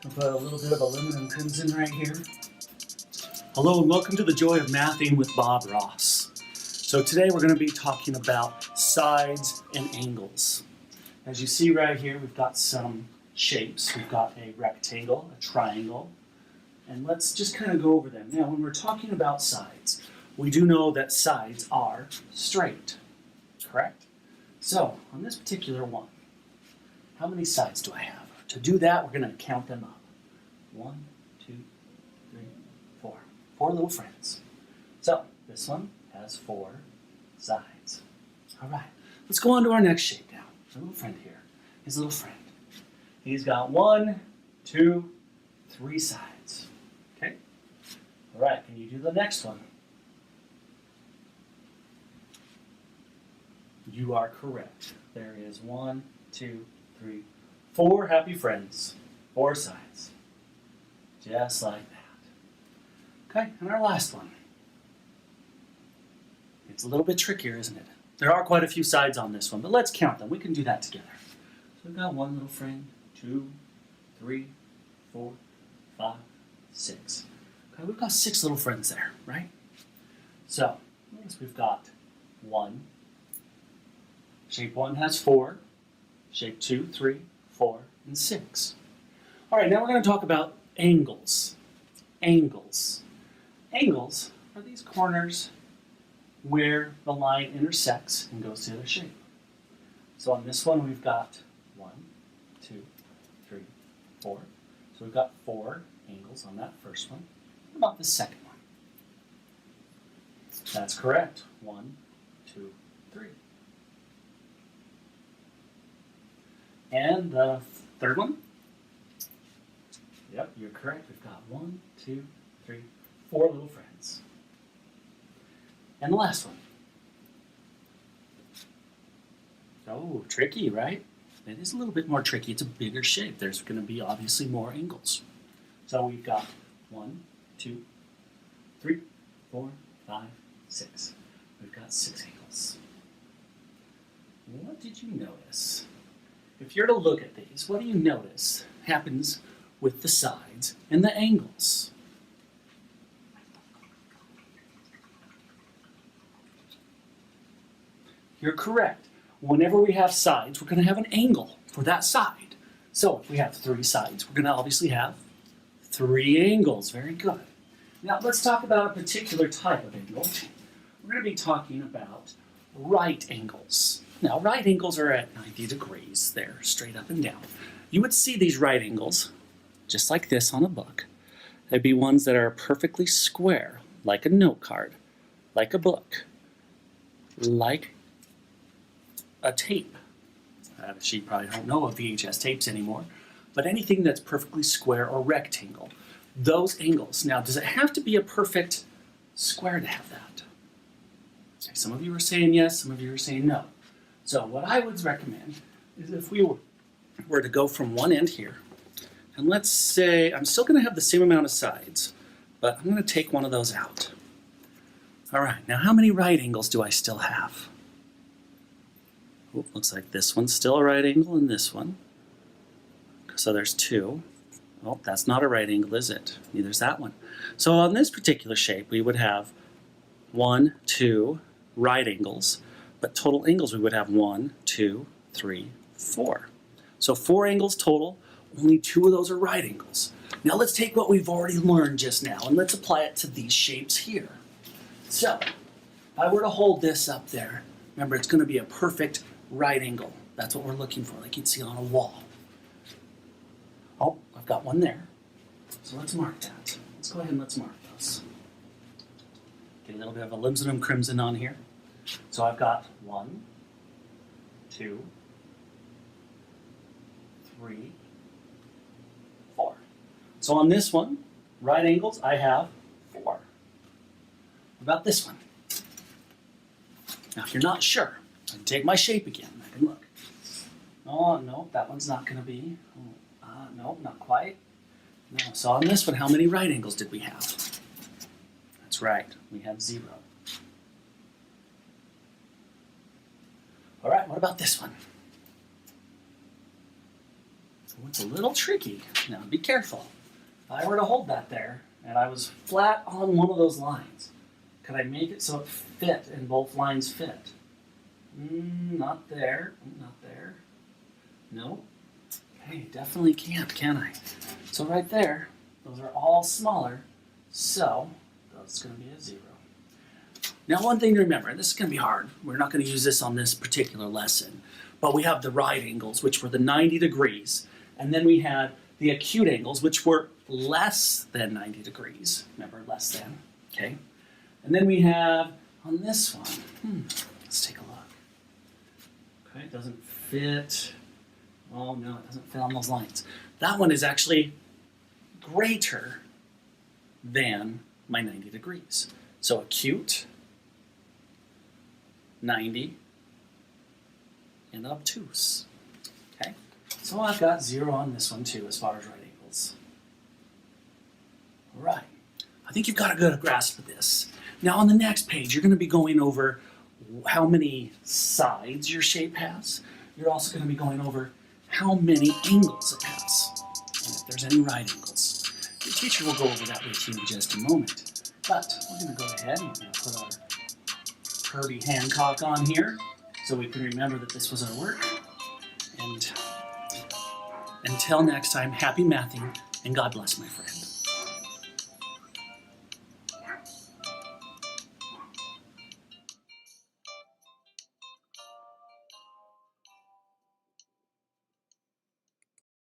I'll put a little bit of aluminum crimson right here. Hello and welcome to the Joy of Mathing with Bob Ross. So today we're going to be talking about sides and angles. As you see right here, we've got some shapes. We've got a rectangle, a triangle, and let's just kind of go over them. Now, when we're talking about sides, we do know that sides are straight, correct? So, on this particular one, how many sides do I have? To do that, we're going to count them up. 1, 2, 3, 4. 4 little friends. So, this one has 4 sides. All right, let's go on to our next shape now. Our little friend here, his little friend. He's got 1, 2, 3 sides. Okay? All right, can you do the next one? You are correct. There is 1, 2, 3, 4 happy friends, 4 sides. Just like that. Okay, and our last one. It's a little bit trickier, isn't it? There are quite a few sides on this one, but let's count them. We can do that together. So we've got 1 little friend, 2, 3, 4, 5, 6. Okay, we've got 6 little friends there, right? So, notice we've got 1. Shape 1 has 4. Shape 2, 3, 4, and 6. All right, now we're going to talk about angles. Angles. Angles are these corners where the line intersects and goes to the other shape. So on this one, we've got 1, 2, 3, 4. So we've got 4 angles on that first one. What about the second one? That's correct. 1, 2, 3. And the third one? Yep, you're correct. We've got 1, 2, 3, 4 little friends. And the last one. Oh, tricky, right? It is a little bit more tricky. It's a bigger shape. There's going to be obviously more angles. So we've got 1, 2, 3, 4, 5, 6. We've got 6 angles. What did you notice? If you're to look at these, what do you notice happens with the sides and the angles? You're correct. Whenever we have sides, we're going to have an angle for that side. So if we have 3 sides, we're going to obviously have 3 angles. Very good. Now let's talk about a particular type of angle. We're going to be talking about right angles. Now, right angles are at 90 degrees. They're straight up and down. You would see these right angles, just like this on a book. They'd be ones that are perfectly square, like a note card, like a book, like a tape. She probably don't know of VHS tapes anymore, but anything that's perfectly square or rectangle, those angles. Now, does it have to be a perfect square to have that? Okay, some of you are saying yes, some of you are saying no. So what I would recommend is if we were to go from one end here, and let's say I'm still going to have the same amount of sides, but I'm going to take one of those out. All right, now how many right angles do I still have? Oh, looks like this one's still a right angle and this one. So there's 2. Oh, that's not a right angle, is it? Neither is that one. So on this particular shape, we would have 1, 2 right angles. But total angles, we would have 1, 2, 3, 4. So 4 angles total, only 2 of those are right angles. Now let's take what we've already learned just now and let's apply it to these shapes here. So, if I were to hold this up there, remember it's going to be a perfect right angle. That's what we're looking for, like you'd see on a wall. Oh, I've got one there. So let's mark that. Let's go ahead and let's mark those. Get a little bit of aluminum crimson on here. So I've got 1, 2, 3, 4. So on this one, right angles, I have 4. What about this one? Now if you're not sure, I can take my shape again. I can look. Oh, no, that one's not going to be. No, not quite. No. So on this one, how many right angles did we have? That's right, we have 0. All right, what about this one? So it's a little tricky. Now be careful. If I were to hold that there and I was flat on one of those lines, could I make it so it fit and both lines fit? Not there. Not there. No. Okay, definitely can't, can I? So right there, those are all smaller, so that's going to be a 0. Now one thing to remember, and this is going to be hard, we're not going to use this on this particular lesson, but we have the right angles, which were the 90 degrees, and then we had the acute angles, which were less than 90 degrees. Remember, less than, okay? And then we have, on this one, let's take a look. Okay, it doesn't fit. Oh no, it doesn't fit on those lines. That one is actually greater than my 90 degrees. So acute, 90, and obtuse. Okay, so I've got 0 on this one too as far as right angles. All right, I think you've got a good grasp of this. Now on the next page, you're going to be going over how many sides your shape has. You're also going to be going over how many angles it has, and if there's any right angles. Your teacher will go over that with you in just a moment. But we're going to go ahead and we're going to put our Herbie Hancock on here so we can remember that this was our work. And until next time, happy mathing, and God bless, my friend.